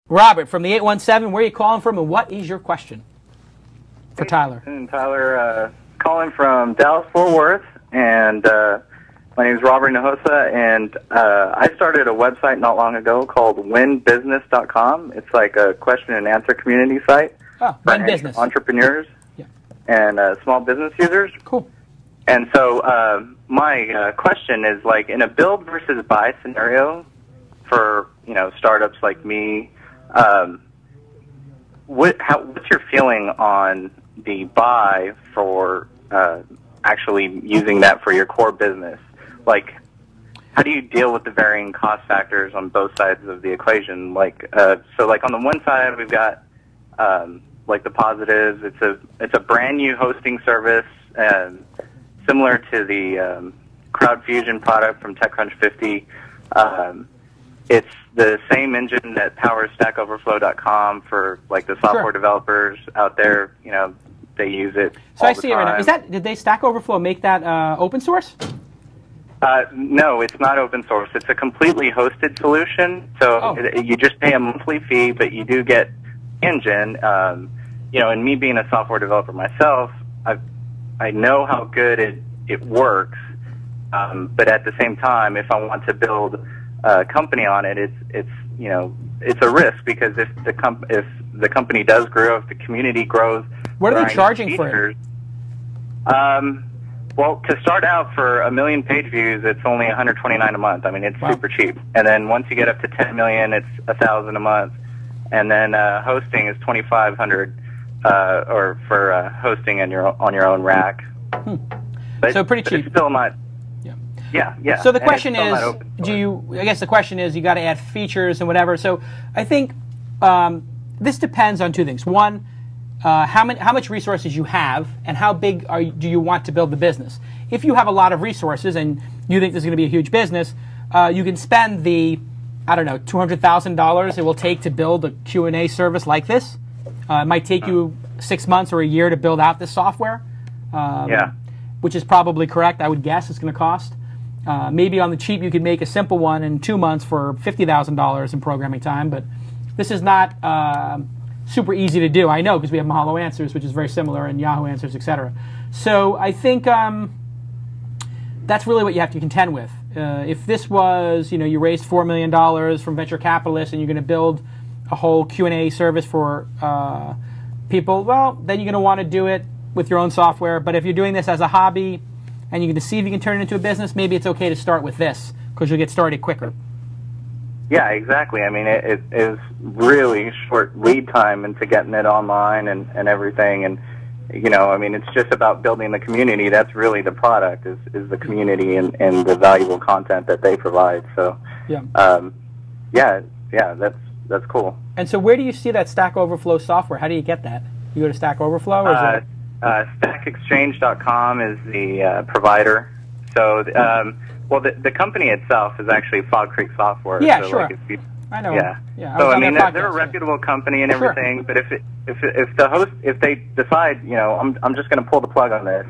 Robert from the 817, where are you calling from and what is your question for Tyler? Tyler, calling from Dallas-Fort Worth, and my name is Robert Nahosa, and I started a website not long ago called winbusiness.com. It's like a question and answer community site for business entrepreneurs and small business users. Cool. And so my question is, like, in a build versus buy scenario for startups like me, what's your feeling on the buy for actually using that for your core business? Like, how do you deal with the varying cost factors on both sides of the equation? Like, so like on the one side, we've got like the positives. It's a brand new hosting service, similar to the CrowdFusion product from TechCrunch 50. It's the same engine that powers StackOverflow.com for like the software developers out there. They use it. So I see it right now. Did they Stack Overflow make that open source? No, it's not open source. It's a completely hosted solution. So you just pay a monthly fee, but you do get engine. And me being a software developer myself, I know how good it works. But at the same time, if I want to build a company on it, it's a risk, because if the company does grow, if the community grows, what are they charging for it? Well, to start out, for 1 million page views, it's only $129 a month. I mean, it's super cheap. And then once you get up to 10 million, it's $1,000 a month. And then hosting is $2,500, or for hosting on your own rack. But, so pretty cheap. It's still not. Yeah. So the question is, I guess the question is, you got to add features and whatever. So I think this depends on two things. One, how much resources you have, and how big do you want to build the business. If you have a lot of resources and you think this is going to be a huge business, you can spend the, $200,000 it will take to build a Q&A service like this. It might take you 6 months or a year to build out this software, which is probably correct. I would guess it's going to cost. Maybe on the cheap you could make a simple one in 2 months for $50,000 in programming time, but this is not super easy to do. I know, because we have Mahalo Answers, which is very similar, and Yahoo Answers, etc. So I think that's really what you have to contend with. If this was, you raised $4 million from venture capitalists and you're going to build a whole Q&A service for people, well, then you're going to want to do it with your own software. But if you're doing this as a hobby and you're going to see if you can turn it into a business, maybe it's okay to start with this, because you'll get started quicker. Yeah, exactly. I mean, it is really short lead time into getting it online and everything. And, it's just about building the community. That's really the product, is the community and the valuable content that they provide. So, that's cool. And so where do you see that Stack Overflow software? How do you get that? You go to Stack Overflow? Or is it StackExchange.com is the provider. So, the company itself is actually Fog Creek Software. Yeah, so sure. I know. Yeah. So they're a reputable company and everything. But if they decide, I'm just going to pull the plug on this,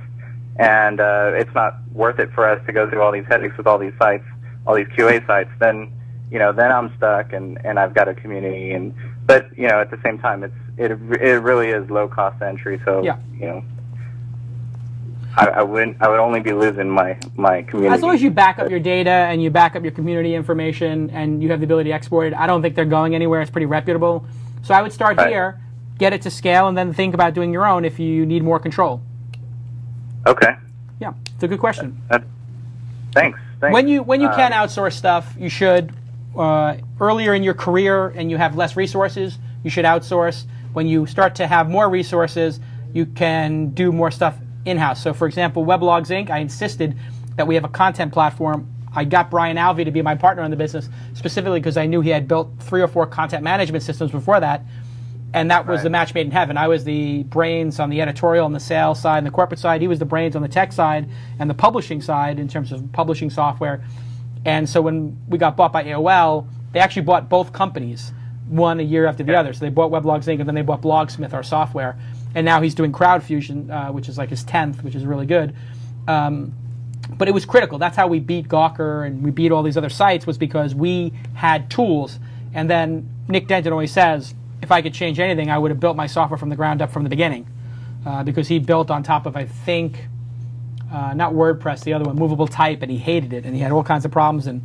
and it's not worth it for us to go through all these headaches with all these sites, all these QA sites, then I'm stuck, and I've got a community. But at the same time, it really is low cost entry. So I would only be losing my community. As long as you back up your data and you back up your community information and you have the ability to export it, I don't think they're going anywhere. It's pretty reputable. So I would start here, get it to scale, and then think about doing your own if you need more control. Okay. Yeah, it's a good question. Thanks. When you can outsource stuff, you should. Earlier in your career and you have less resources, you should outsource. When you start to have more resources, you can do more stuff in-house. So, for example, Weblogs Inc., I insisted that we have a content platform. I got Brian Alvey to be my partner in the business specifically because I knew he had built 3 or 4 content management systems before that, and that was the match made in heaven. I was the brains on the editorial and the sales side and the corporate side. He was the brains on the tech side and the publishing side in terms of publishing software. And so when we got bought by AOL, they actually bought both companies, one a year after the other. So they bought Weblogs Inc., and then they bought Blogsmith, our software. And now he's doing CrowdFusion, which is like his 10th, which is really good. But it was critical. That's how we beat Gawker and we beat all these other sites, was because we had tools. And then Nick Denton always says, if I could change anything, I would have built my software from the ground up from the beginning, because he built on top of, I think, not WordPress, the other one, Movable Type, and he hated it, and he had all kinds of problems, and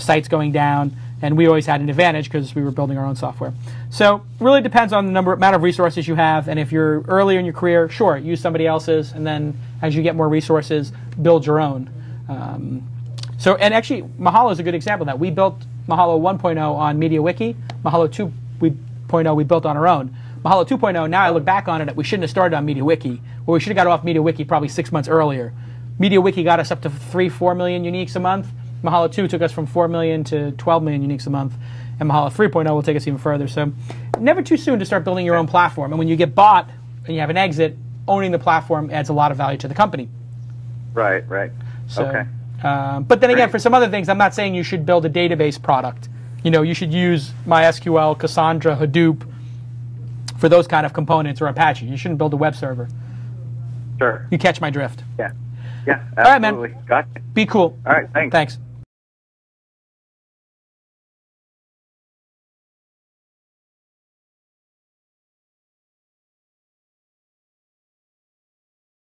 sites going down, and we always had an advantage because we were building our own software. So it really depends on the amount of resources you have, and if you're earlier in your career, sure, use somebody else's, and then as you get more resources, build your own. And actually, Mahalo is a good example of that. We built Mahalo 1.0 on MediaWiki. Mahalo 2.0 we built on our own. Mahalo 2.0, now I look back on it, we shouldn't have started on MediaWiki. Well, we should have got off MediaWiki probably 6 months earlier. MediaWiki got us up to 4 million uniques a month. Mahalo 2 took us from 4 million to 12 million uniques a month. And Mahalo 3.0 will take us even further. So never too soon to start building your own platform. And when you get bought and you have an exit, owning the platform adds a lot of value to the company. Right. So, okay. But then again, for some other things, I'm not saying you should build a database product. You should use MySQL, Cassandra, Hadoop for those kind of components, or Apache. You shouldn't build a web server. Sure. You catch my drift. Yeah, absolutely. All right, man. Gotcha. Be cool. All right, thanks. Thanks.